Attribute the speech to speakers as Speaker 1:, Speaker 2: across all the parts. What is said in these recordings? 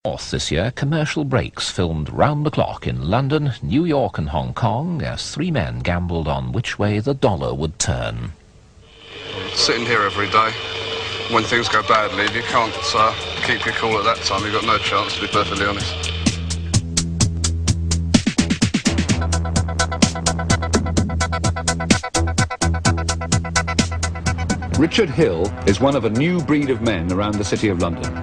Speaker 1: This year, commercial breaks filmed round the clock in London, New York and Hong Kong as three men gambled on which way the dollar would turn.
Speaker 2: Sitting here every day, when things go badly, if you can't keep your cool at that time, you've got no chance, to be perfectly honest.
Speaker 3: Richard Hill is one of a new breed of men around the City of London.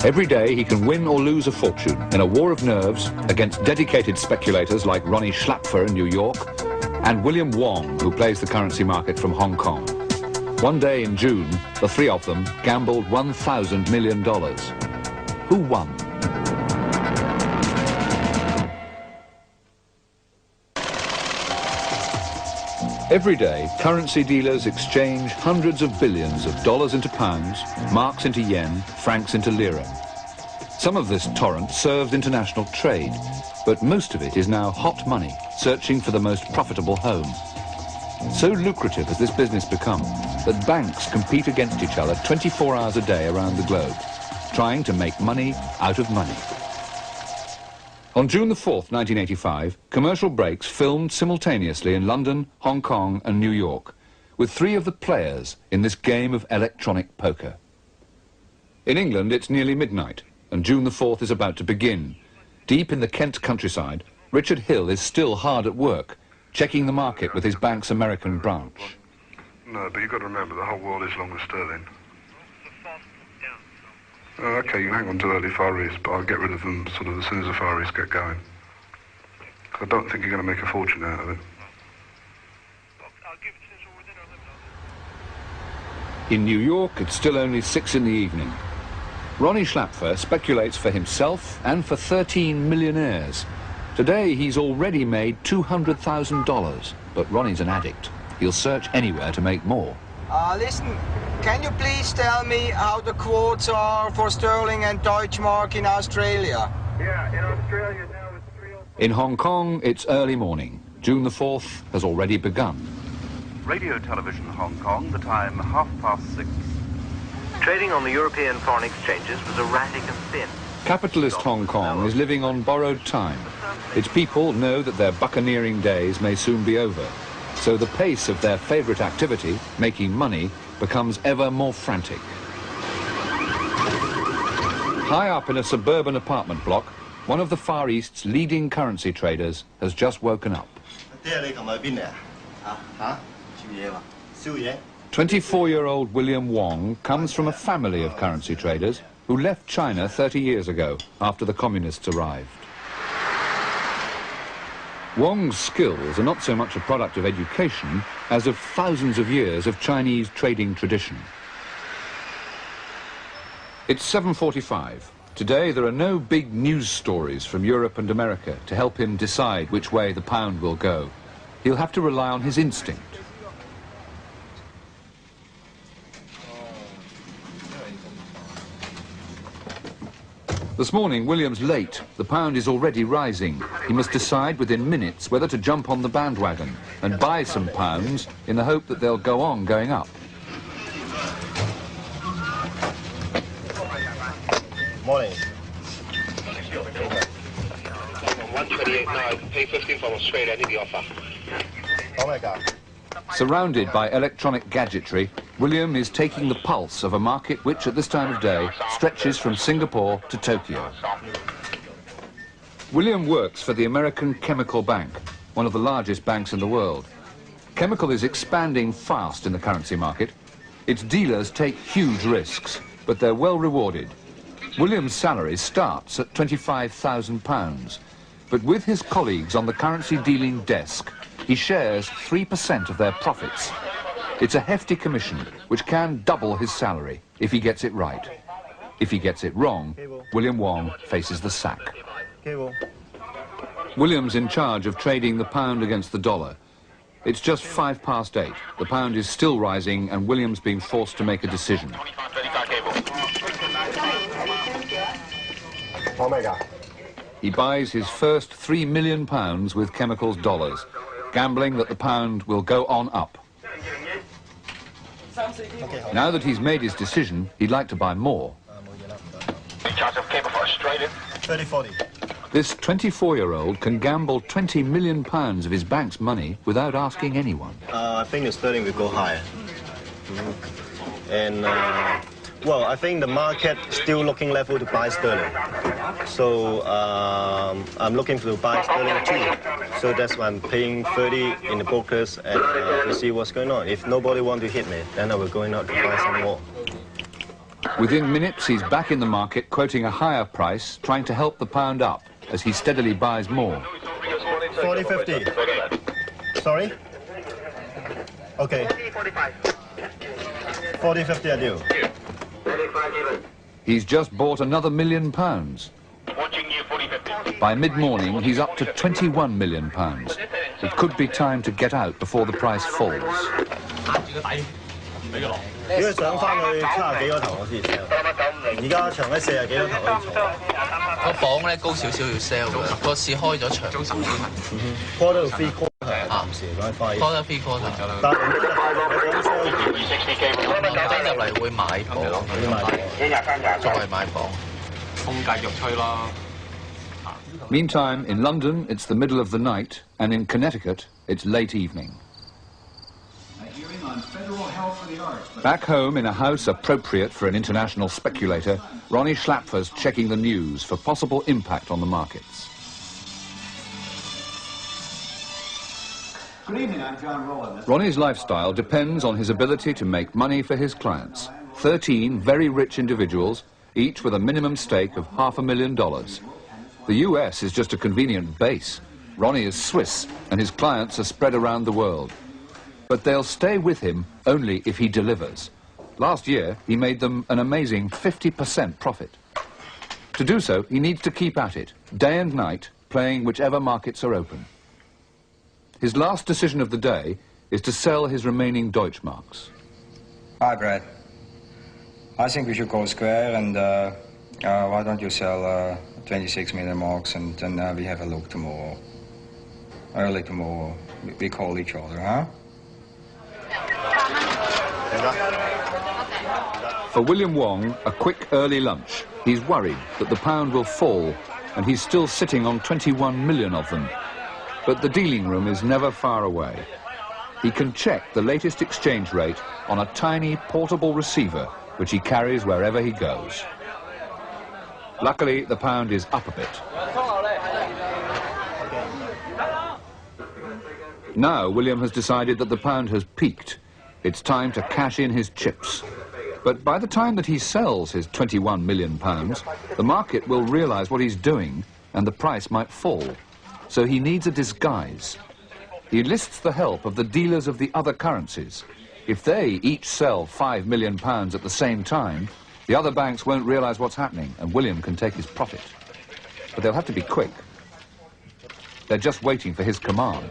Speaker 3: Every day he can win or lose a fortune in a war of nerves against dedicated speculators like Ronnie Schlapfer in New York and William Wong, who plays the currency market from Hong Kong. One day in June, the three of them gambled $1,000 million. Who won? Every day, currency dealers exchange hundreds of billions of dollars into pounds, marks into yen, francs into lira. Some of this torrent serves international trade, but most of it is now hot money, searching for the most profitable home. So lucrative has this business become that banks compete against each other 24 hours a day around the globe, trying to make money out of money. On June the 4th, 1985, commercial breaks filmed simultaneously in London, Hong Kong and New York, with three of the players in this game of electronic poker. In England, it's nearly midnight, and June the 4th is about to begin. Deep in the Kent countryside, Richard Hill is still hard at work, checking the market with his bank's American branch.
Speaker 2: No, but you've got to remember, the whole world is long with sterling. Okay, you can hang on to early Far East, but I'll get rid of them sort of as soon as the Far East get going. I don't think you're going to make a fortune out of it.
Speaker 3: In New York, it's still only 6 in the evening. Ronnie Schlapfer speculates for himself and for 13 millionaires. Today, he's already made $200,000, but Ronnie's an addict. He'll search anywhere to make more.
Speaker 4: Listen, can you please tell me how the quotes are for sterling and Deutschmark in Australia?
Speaker 5: Yeah, in Australia now it's 3:05.
Speaker 3: In Hong Kong, it's early morning. June the 4th has already begun.
Speaker 6: Radio Television Hong Kong, the time 6:30.
Speaker 7: Trading on the European foreign exchanges was erratic and thin.
Speaker 3: Capitalist Hong Kong is living on borrowed time. Its people know that their buccaneering days may soon be over. So the pace of their favourite activity, making money, becomes ever more frantic. High up in a suburban apartment block, one of the Far East's leading currency traders has just woken up. 24-year-old William Wong comes from a family of currency traders who left China 30 years ago after the communists arrived. Wong's skills are not so much a product of education as of thousands of years of Chinese trading tradition. It's 7:45. Today there are no big news stories from Europe and America to help him decide which way the pound will go. He'll have to rely on his instinct. This morning, William's late. The pound is already rising. He must decide within minutes whether to jump on the bandwagon and buy some pounds in the hope that they'll go on going up.
Speaker 5: Morning.
Speaker 8: 128 now, pay 15 from Australia, I need the offer.
Speaker 5: Oh my God.
Speaker 3: Surrounded by electronic gadgetry, William is taking the pulse of a market which at this time of day stretches from Singapore to Tokyo. William works for the American Chemical Bank, one of the largest banks in the world. Chemical is expanding fast in the currency market. Its dealers take huge risks, but they're well rewarded. William's salary starts at £25,000, but with his colleagues on the currency dealing desk, he shares 3% of their profits. It's a hefty commission, which can double his salary if he gets it right. If he gets it wrong, William Wong faces the sack. William's in charge of trading the pound against the dollar. It's just 8:05. The pound is still rising and William's being forced to make a decision.
Speaker 5: Oh my God.
Speaker 3: He buys his first £3 million with Chemical's dollars, gambling that the pound will go on up. Now that he's made his decision, he'd like to buy more.
Speaker 8: In charge of cable for Australia.
Speaker 5: 30-40.
Speaker 3: This 24-year-old can gamble £20 million of his bank's money without asking anyone.
Speaker 5: I think the sterling will go higher. And, well, I think the market still looking level to buy sterling. So I'm looking to buy sterling too. So that's why I'm paying 30 in the brokers and to see what's going on. If nobody want to hit me, then I will go out to buy some more.
Speaker 3: Within minutes, he's back in the market, quoting a higher price, trying to help the pound up as he steadily buys more.
Speaker 5: 40-50. Sorry? Okay. 40-50 I do.
Speaker 3: He's just bought another £1 million. By mid-morning, he's up to £21 million. It could be time to get out before the price falls.
Speaker 5: 如果上翻去70幾個頭我先 sell， 而家長喺40幾個頭可以坐。
Speaker 9: 個磅咧高少少要 sell 嘅，個市開咗長少啲。
Speaker 5: call 到 free quarter 暫時講快。
Speaker 9: call 得 free quarter。
Speaker 5: 但係呢個 sell
Speaker 9: 輪入嚟會買磅，再買磅，風繼續吹咯。
Speaker 3: Meantime, in London, it's the middle of the night, and in Connecticut, it's late evening. Back home in a house appropriate for an international speculator, Ronnie Schlapfer's checking the news for possible impact on the markets.
Speaker 10: Good evening, I'm John Rowland.
Speaker 3: Ronnie's lifestyle depends on his ability to make money for his clients. 13 very rich individuals, each with a minimum stake of $500,000. The US is just a convenient base. Ronnie is Swiss, and his clients are spread around the world. But they'll stay with him only if he delivers. Last year, he made them an amazing 50% profit. To do so, he needs to keep at it, day and night, playing whichever markets are open. His last decision of the day is to sell his remaining Deutschmarks.
Speaker 4: Hi, Brad. I think we should go square, and why don't you sell 26 million marks, and then we have a look tomorrow. Early tomorrow, we call each other, huh?
Speaker 3: For William Wong, a quick early lunch. He's worried that the pound will fall, and he's still sitting on 21 million of them. But the dealing room is never far away. He can check the latest exchange rate on a tiny portable receiver, which he carries wherever he goes. Luckily, the pound is up a bit. Now, William has decided that the pound has peaked. It's time to cash in his chips. But by the time that he sells his £21 million, the market will realise what he's doing and the price might fall. So he needs a disguise. He enlists the help of the dealers of the other currencies. If they each sell £5 million at the same time, the other banks won't realise what's happening and William can take his profit. But they'll have to be quick. They're just waiting for his command.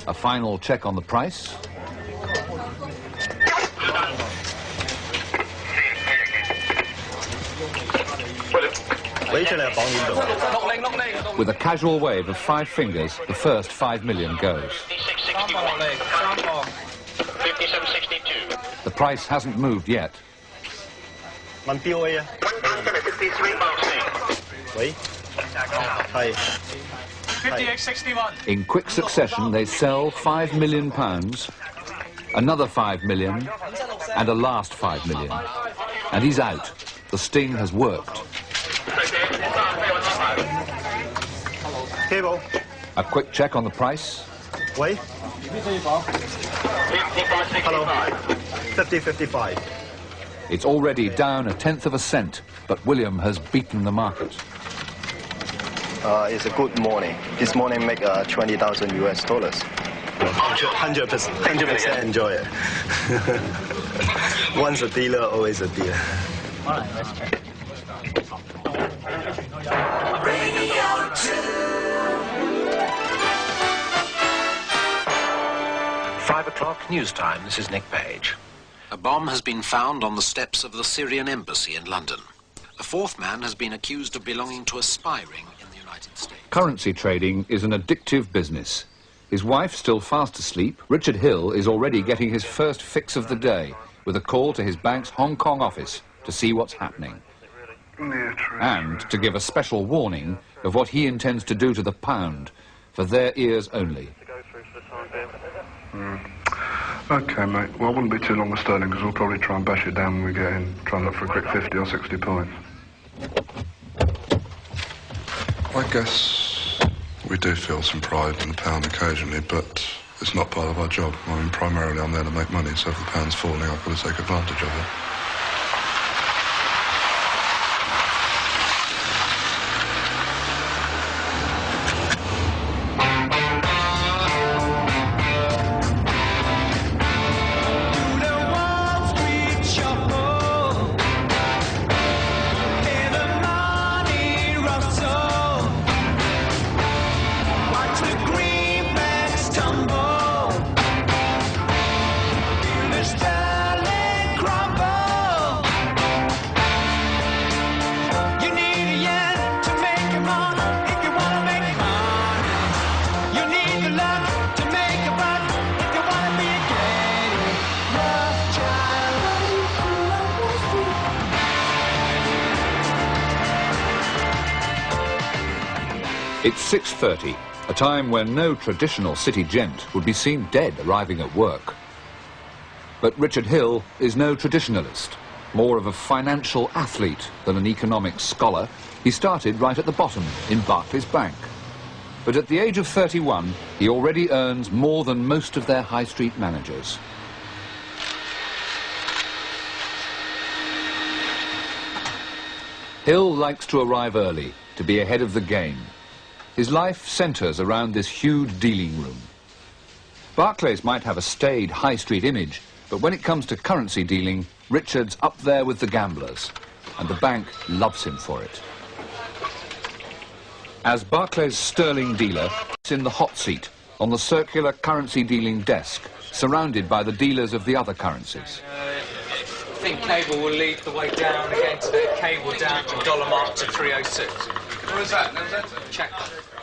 Speaker 3: A final check on the price. With a casual wave of 5 fingers, the first 5 million goes. The price hasn't moved yet. In quick succession, they sell £5 million, another 5 million, and a last 5 million. And he's out. The sting has worked.
Speaker 5: Table.
Speaker 3: A quick check on the price.
Speaker 5: Wait. Hello. 50-55.
Speaker 3: It's already down 1/10 of a cent, but William has beaten the market.
Speaker 5: It's a good morning. This morning make 20,000 US dollars. 100% enjoy it. Once a dealer, always a dealer.
Speaker 10: All right, let's check.
Speaker 1: Radio 2. 5 o'clock news time. This is Nick Page. A bomb has been found on the steps of the Syrian embassy in London. A 4th man has been accused of belonging to a spy ring in the United States.
Speaker 3: Currency trading is an addictive business. His wife still fast asleep, Richard Hill is already getting his first fix of the day with a call to his bank's Hong Kong office to see what's happening. And to give a special warning of what he intends to do to the pound, for their ears only.
Speaker 2: OK, mate. Well, I wouldn't be too long with sterling because we'll probably try and bash it down when we get in. Try and look for a quick 50 or 60 points. I guess we do feel some pride in the pound occasionally, but it's not part of our job. I mean, primarily I'm there to make money, so if the pound's falling, I've got to take advantage of it.
Speaker 3: It's 6:30, a time when no traditional city gent would be seen dead arriving at work. But Richard Hill is no traditionalist, more of a financial athlete than an economics scholar. He started right at the bottom in Barclays Bank. But at the age of 31, he already earns more than most of their high street managers. Hill likes to arrive early, to be ahead of the game. His life centres around this huge dealing room. Barclays might have a staid high street image, but when it comes to currency dealing, Richard's up there with the gamblers, and the bank loves him for it. As Barclays' sterling dealer, he's in the hot seat on the circular currency dealing desk, surrounded by the dealers of the other currencies.
Speaker 11: I think cable will lead the way down again today. Cable down to dollar mark to 306. What is that? Check.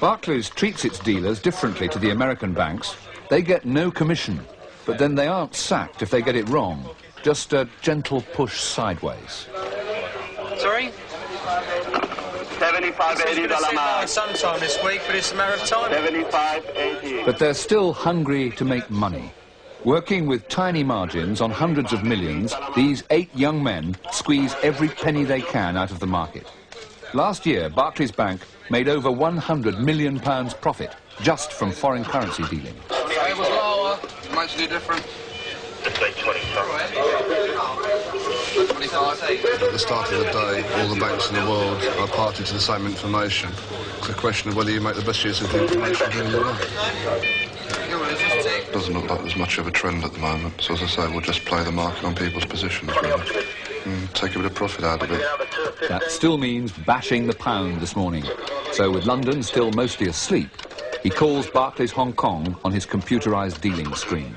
Speaker 3: Barclays treats its dealers differently to the American banks. They get no commission, but then they aren't sacked if they get it wrong. Just a gentle push sideways.
Speaker 11: Sorry?
Speaker 8: 75.80 dollar mark.
Speaker 11: Sometime this week, but it's a matter of time.
Speaker 8: 75.80.
Speaker 3: But they're still hungry to make money. Working with tiny margins on hundreds of millions, these 8 young men squeeze every penny they can out of the market. Last year, Barclays Bank made over £100 million profit just from foreign currency dealing.
Speaker 2: It was lower. Makes any difference.
Speaker 8: At
Speaker 2: the start of the day, all the banks in the world are party to the same information. It's a question of whether you make the best use of the information during the day. Doesn't look like there's much of a trend at the moment, so as I say, we'll just play the market on people's positions, really. And take a bit of profit out of it.
Speaker 3: That still means bashing the pound this morning. So with London still mostly asleep, he calls Barclays Hong Kong on his computerised dealing screen.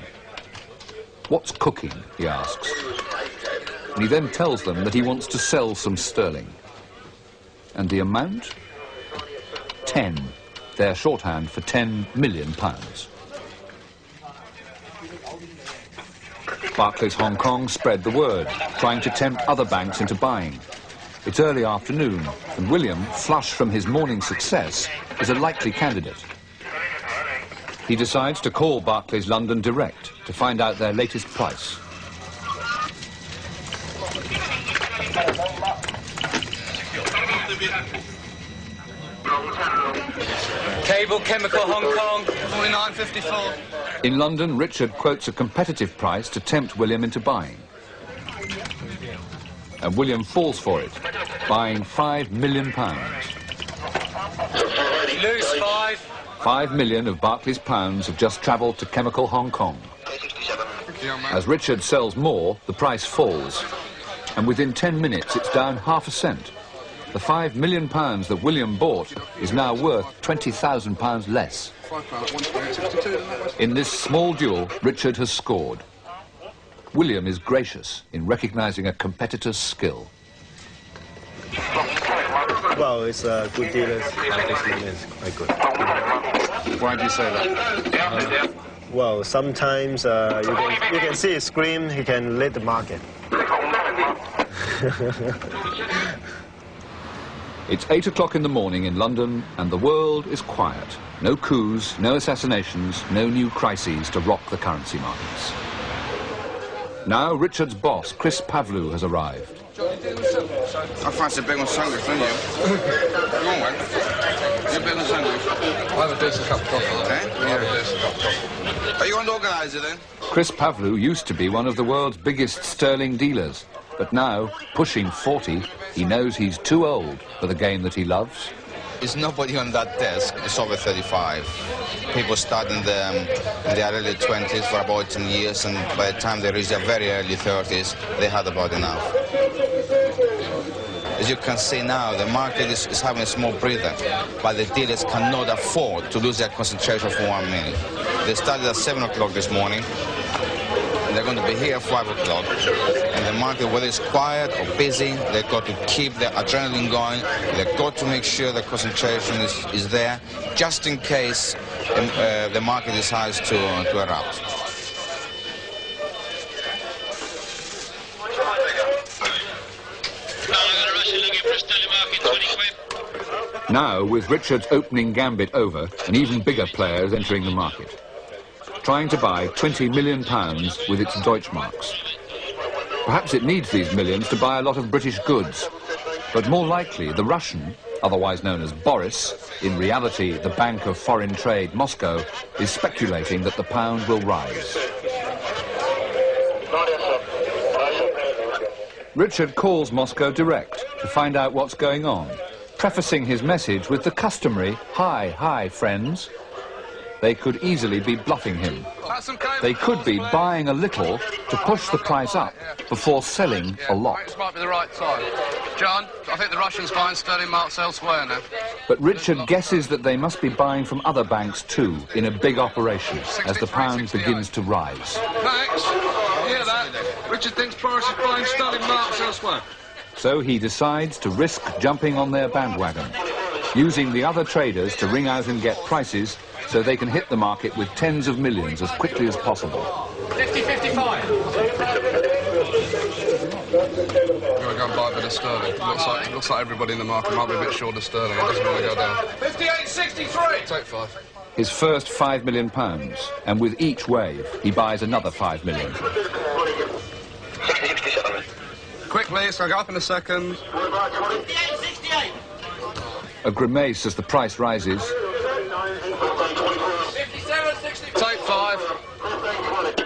Speaker 3: What's cooking, he asks. And he then tells them that he wants to sell some sterling. And the amount? 10. Their shorthand for £10 million. Barclays Hong Kong spread the word, trying to tempt other banks into buying. It's early afternoon, and William, flush from his morning success, is a likely candidate. He decides to call Barclays London direct to find out their latest price.
Speaker 11: Cable, chemical, Hong Kong, 49.54.
Speaker 3: In London, Richard quotes a competitive price to tempt William into buying. And William falls for it, buying £5 million.
Speaker 11: Lose 5.
Speaker 3: 5 million of Barclays pounds have just travelled to chemical Hong Kong. As Richard sells more, the price falls. And within 10 minutes, it's down ½ a cent. The £5 million that William bought is now worth £20,000 less. In this small duel, Richard has scored. William is gracious in recognising a competitor's skill.
Speaker 5: Well, it's good dealers. This man is quite good.
Speaker 2: Why do you say that?
Speaker 5: Well, sometimes you can see his screen. He can lead the market.
Speaker 3: It's 8 o'clock in the morning in London, and the world is quiet. No coups, no assassinations, no new crises to rock the currency markets. Now Richard's boss, Chris Pavlou, has arrived.
Speaker 2: I fancy a big on sandwich, don't you? Come on, man. You a big on sandwich?
Speaker 11: I'll have a decent cup of coffee.
Speaker 2: Eh?
Speaker 11: I'll have a decent cup of coffee.
Speaker 2: Are you on the organiser then?
Speaker 3: Chris Pavlou used to be one of the world's biggest sterling dealers, but now, pushing 40, he knows he's too old for the game that he loves.
Speaker 12: There's nobody on that desk. It's over 35. People start in their early 20s for about 10 years, and by the time they reach their very early 30s, they had about enough. As you can see now, the market is having a small breather, but the dealers cannot afford to lose their concentration for 1 minute. They started at 7 o'clock this morning, and they're going to be here at 5 o'clock. And the market, whether it's quiet or busy, they've got to keep their adrenaline going. They've got to make sure the concentration is there, just in case the market decides to erupt.
Speaker 3: Now, with Richard's opening gambit over, an even bigger player is entering the market, trying to buy £20 million with its Deutschmarks. Perhaps it needs these millions to buy a lot of British goods, but more likely the Russian, otherwise known as Boris, in reality the Bank of Foreign Trade, Moscow, is speculating that the pound will rise. Richard calls Moscow direct to find out what's going on, prefacing his message with the customary, "Hi, friends." They could easily be bluffing him. They could be buying a little to push the price up before selling a lot.
Speaker 2: This might be the right time. John, I think the Russians buying sterling marks elsewhere now.
Speaker 3: But Richard guesses that they must be buying from other banks too, in a big operation, as the pound begins to rise.
Speaker 2: Thanks. Hear that? Richard thinks Boris is buying sterling marks elsewhere.
Speaker 3: So he decides to risk jumping on their bandwagon, using the other traders to ring out and get prices so they can hit the market with tens of millions as quickly as possible.
Speaker 2: 50-55. We're going to go and buy a bit of sterling. Looks like everybody in the market might be a bit short of sterling. It doesn't want to go down. 58.63. Take 5.
Speaker 3: His first £5 million, and with each wave, he buys another £5 million.
Speaker 2: Quickly, it's going to go up in a second.
Speaker 8: 58.68.
Speaker 3: A grimace as the price rises.
Speaker 8: 57.64.
Speaker 2: Take 5.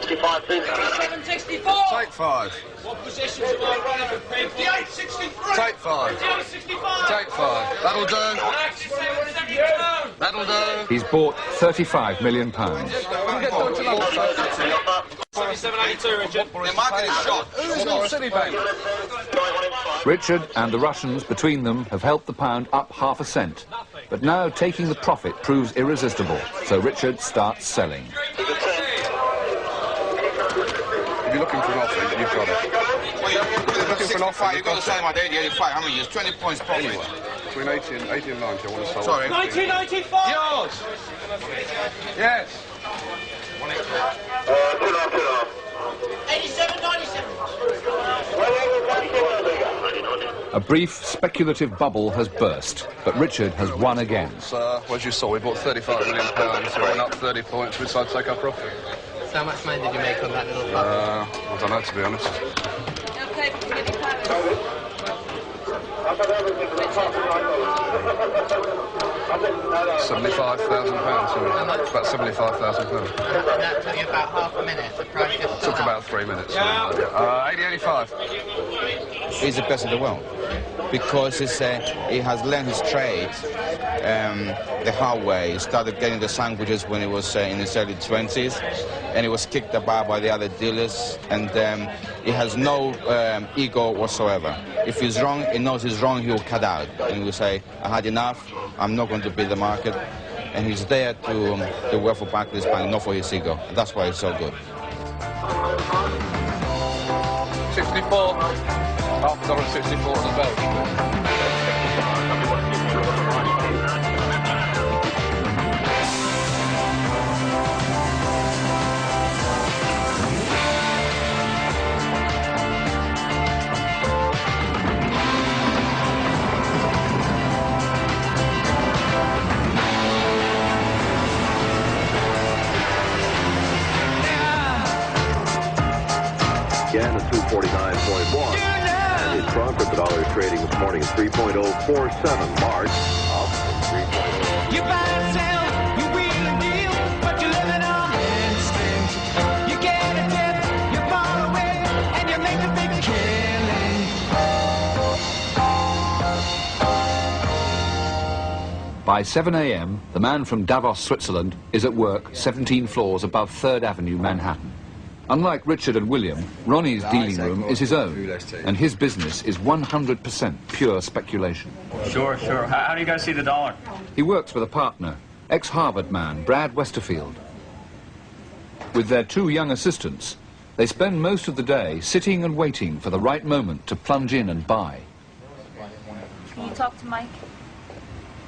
Speaker 8: 57.64.
Speaker 2: Take 5.
Speaker 8: What positions am I running for? 58.63.
Speaker 2: Take 5.
Speaker 8: 58.65.
Speaker 2: Take 5. That'll do. That'll do.
Speaker 3: He's bought £35 million.
Speaker 8: 77.82, Richard.
Speaker 12: The market is short.
Speaker 2: Who's not Citibank?
Speaker 3: Richard and the Russians between them have helped the pound up ½ a cent. But now taking the profit proves irresistible, so Richard starts selling.
Speaker 2: If you're looking for an offer, you've got it.
Speaker 12: Well, you're looking for an offer. You've got to sell about 80, 85. How many years? 20 points profit.
Speaker 2: Between 80 and 90, I want to sell.
Speaker 12: Sorry.
Speaker 8: 1995.
Speaker 2: Yours. Yes.
Speaker 8: 87.97.
Speaker 3: A brief speculative bubble has burst, but Richard has won again.
Speaker 2: So, as you saw, we bought £35 million, so we went up 30 points. We decided to take our profit.
Speaker 9: So how much money did you make on that little bubble?
Speaker 2: I don't know, to be honest.
Speaker 13: Okay,
Speaker 2: £75,000.
Speaker 9: How much?
Speaker 2: About £75,000.
Speaker 9: And that took you about half a minute. The price just
Speaker 2: Took about 3 minutes. 80.85.
Speaker 12: He's the best in the world because he has learned his trade the hard way. He started getting the sandwiches when he was in his early 20s, and he was kicked about by the other dealers, and he has no ego whatsoever. If he's wrong, he knows he's wrong, he will cut out, and he will say, I had enough, I'm not going to beat the market, and he's there to work for Barclays Bank, not for his ego. That's why he's so good.
Speaker 2: 64. $1.64 on the belt.
Speaker 13: began at 249.1. And in Frankfurt, the dollar is trading this morning at 3.047. March up 3.0.
Speaker 14: You buy and sell, you wheel and deal, but you're living on instinct. You get a tip, you fall away, and you make a big killing.
Speaker 3: By 7 a.m., the man from Davos, Switzerland, is at work 17 floors above 3rd Avenue, Manhattan. Unlike Richard and William, Ronnie's dealing room is his own, and his business is 100% pure speculation.
Speaker 15: Sure. How do you guys see the dollar?
Speaker 3: He works with a partner, ex-Harvard man, Brad Westerfield. With their 2 young assistants, they spend most of the day sitting and waiting for the right moment to plunge in and buy.
Speaker 16: Can you talk to Mike?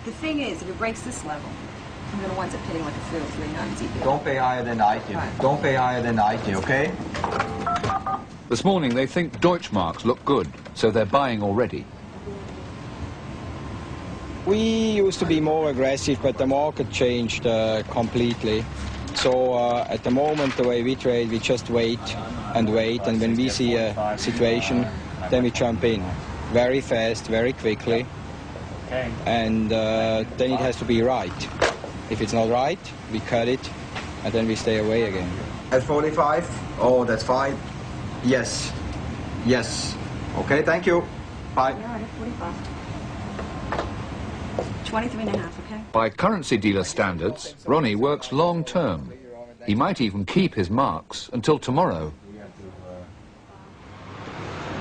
Speaker 16: The thing is, if it breaks this level, I'm going to wind up hitting like a fiddle 390.
Speaker 4: Don't pay higher than 90. Don't pay higher than 90, okay?
Speaker 3: This morning they think Deutschmarks look good, so they're buying already.
Speaker 4: We used to be more aggressive, but the market changed completely. So at the moment, the way we trade, we just wait, and when we see a situation, then we jump in. Very fast, very quickly. Okay. And then it has to be right. If it's not right, we cut it, and then we stay away again. At 45? Oh, that's fine. Yes. Okay, thank you. Bye.
Speaker 16: Yeah, at 45. 23.5, okay?
Speaker 3: By currency dealer standards, Ronnie works long term. He might even keep his marks until tomorrow.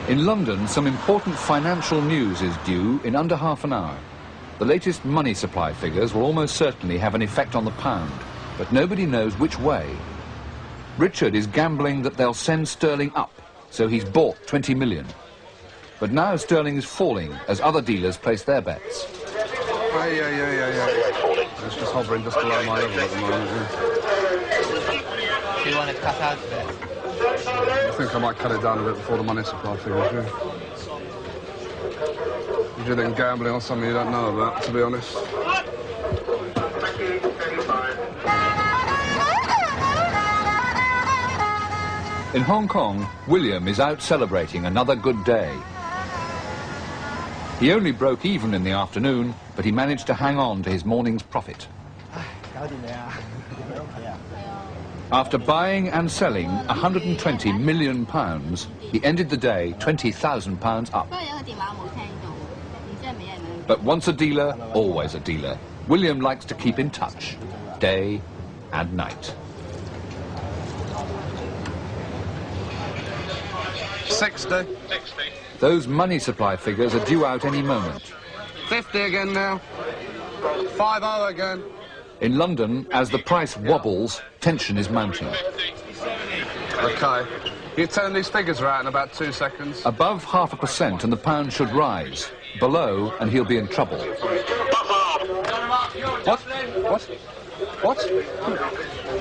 Speaker 3: In London, some important financial news is due in under half an hour. The latest money supply figures will almost certainly have an effect on the pound, but nobody knows which way. Richard is gambling that they'll send sterling up, so he's bought 20 million. But now sterling is falling as other dealers place their bets.
Speaker 2: Yeah. It's just hovering just below my level at the moment.
Speaker 9: Do you want to cut out a bit?
Speaker 2: I think I might cut it down a bit before the money supply figures, yeah. You're then gambling on something you don't know about, to be honest.
Speaker 3: In Hong Kong, William is out celebrating another good day. He only broke even in the afternoon, but he managed to hang on to his morning's profit. After buying and selling £120 million, he ended the day £20,000 up. But once a dealer, always a dealer. William likes to keep in touch, day and night.
Speaker 2: 60.
Speaker 3: Those money supply figures are due out any moment.
Speaker 2: 50 again now. 50 again.
Speaker 3: In London, as the price wobbles, tension is mounting.
Speaker 2: Okay. You turn these figures around in about 2 seconds.
Speaker 3: Above 0.5% and the pound should rise. Below, and he'll be in trouble.
Speaker 2: What?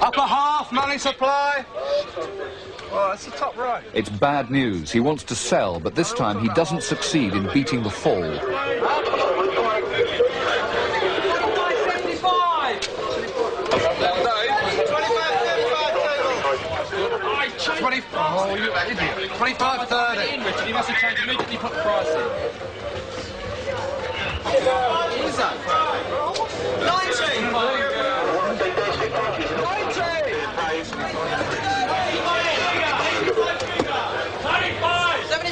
Speaker 2: Upper half money supply? Oh, that's the top right.
Speaker 3: It's bad news. He wants to sell, but this time he doesn't succeed in beating the fall.
Speaker 2: 25.30.
Speaker 11: You must have changed immediately, put the price in.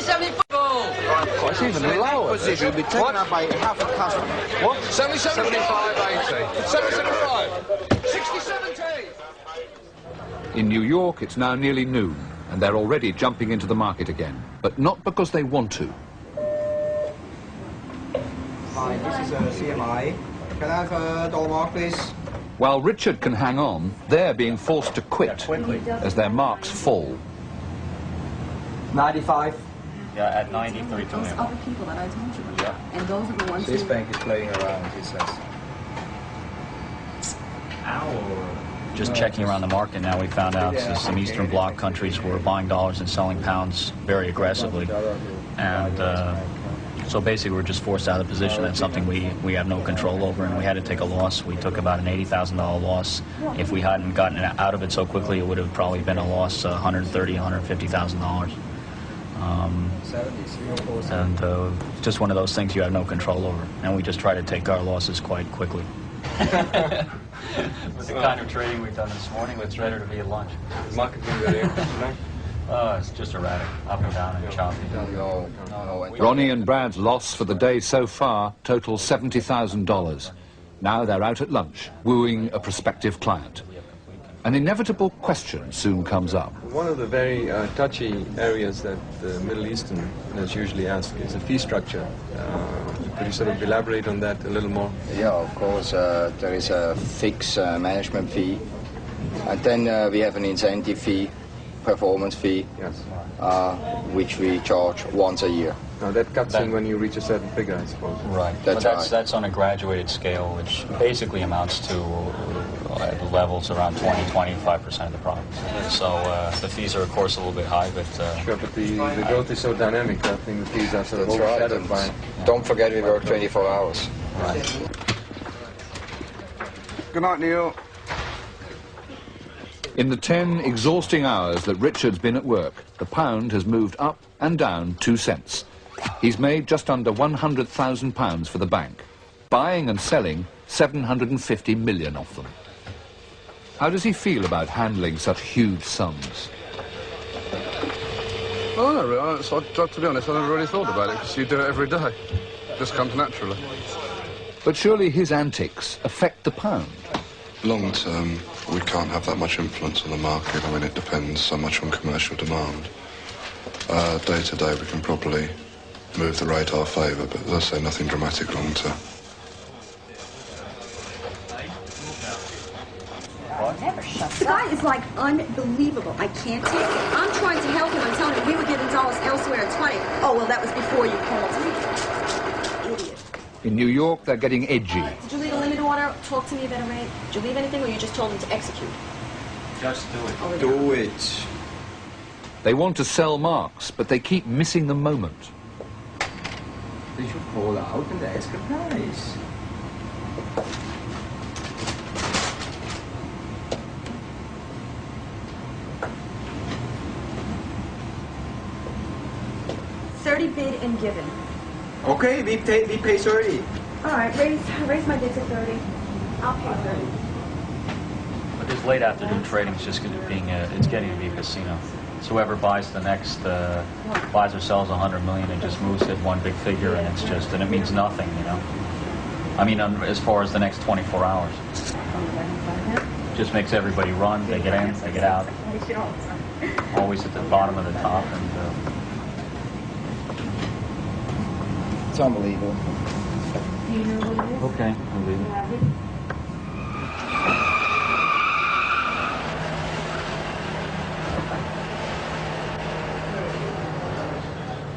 Speaker 14: 70.
Speaker 2: Oh, it's even lower.
Speaker 12: Position will be taken up by half a customer.
Speaker 2: What? 75, 80. 75. 60, 70.
Speaker 3: In New York, it's now nearly noon, and they're already jumping into the market again, but not because they want to.
Speaker 4: Hi, this is CMI. Can I have a dollar mark, please?
Speaker 3: While Richard can hang on, they're being forced to quit as their marks fall.
Speaker 4: 95.
Speaker 15: Yeah, at 93
Speaker 16: Those other people that I told you about, and those are the ones
Speaker 4: This
Speaker 16: who...
Speaker 4: bank is playing around, he says.
Speaker 15: Just checking around the market now, we found out some Eastern Bloc countries were buying dollars and selling pounds very aggressively. And so basically we're just forced out of the position. That's something we have no control over, and we had to take a loss. We took about an $80,000 loss. If we hadn't gotten out of it so quickly, it would have probably been a loss $130,000, $150,000. And just one of those things you have no control over. And we just try to take our losses quite quickly. With the kind of trading we've done this morning, it's better to be at lunch.
Speaker 17: The market been very active tonight?
Speaker 15: It's just erratic, up and down and choppy.
Speaker 3: Ronnie and Brad's loss for the day so far totals $70,000. Now they're out at lunch, wooing a prospective client. An inevitable question soon comes up.
Speaker 17: One of the very touchy areas that the Middle Easterners usually ask is the fee structure. Could you sort of elaborate on that a little more?
Speaker 4: Yeah, of course, there is a fixed management fee, and then we have an incentive fee, performance fee,
Speaker 17: yes.
Speaker 4: Which we charge once a year.
Speaker 17: Now that cuts in when you reach a certain figure, I suppose.
Speaker 15: Right. That's on a graduated scale, which basically amounts to levels around 20-25% of the profits. So the fees are, of course, a little bit high, but...
Speaker 17: Sure, but the growth is so dynamic, I think the fees are sort of overshadowed by...
Speaker 4: Don't forget we work 24 hours.
Speaker 15: Right.
Speaker 2: Good night, Neil.
Speaker 3: In the 10 exhausting hours that Richard's been at work, the pound has moved up and down 2 cents. He's made just under £100,000 for the bank, buying and selling 750 million of them. How does he feel about handling such huge sums?
Speaker 2: Oh, no, to be honest, I never really thought about it, because you do it every day. It just comes naturally.
Speaker 3: But surely his antics affect the pound.
Speaker 2: Long term, we can't have that much influence on the market. I mean, it depends so much on commercial demand. Day to day, we can probably move the rate our favour, but as I say, nothing dramatic long term.
Speaker 16: The guy is like unbelievable. I can't take it. I'm trying to help him. I'm telling him we were getting dollars elsewhere. It's funny. Oh, well, that was before you called me. Idiot.
Speaker 3: In New York, they're getting edgy.
Speaker 16: Did you leave a limit order? Talk to me about a rate. Did you leave anything, or you just told him to execute?
Speaker 15: Just do it.
Speaker 16: Oh,
Speaker 4: Do it.
Speaker 3: They want to sell marks, but they keep missing the moment.
Speaker 10: They should call out and ask a price.
Speaker 16: $30 bid and given.
Speaker 10: Okay, we pay 30.
Speaker 16: All right, raise my bid to 30. I'll pay 30.
Speaker 15: But this late afternoon trading is just it's getting to be a casino. So whoever buys the next, buys or sells 100 million, and just moves it one big figure, and it means nothing, you know. I mean, as far as the next 24 hours. Just makes everybody run, they get in, they get out. Always at the bottom of the top, and...
Speaker 4: It's unbelievable.
Speaker 16: Do you know what it is?
Speaker 15: Okay, I'll leave it.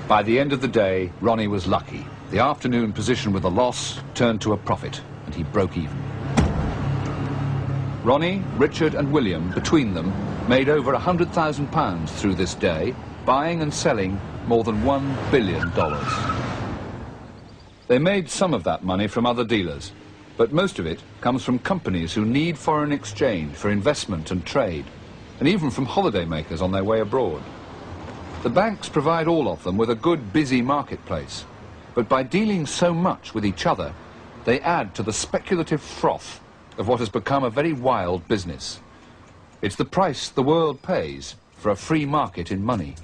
Speaker 3: By the end of the day, Ronnie was lucky. The afternoon position with a loss turned to a profit, and he broke even. Ronnie, Richard and William, between them, made over £100,000 through this day, buying and selling more than $1 billion. They made some of that money from other dealers, but most of it comes from companies who need foreign exchange for investment and trade, and even from holidaymakers on their way abroad. The banks provide all of them with a good, busy marketplace, but by dealing so much with each other, they add to the speculative froth of what has become a very wild business. It's the price the world pays for a free market in money.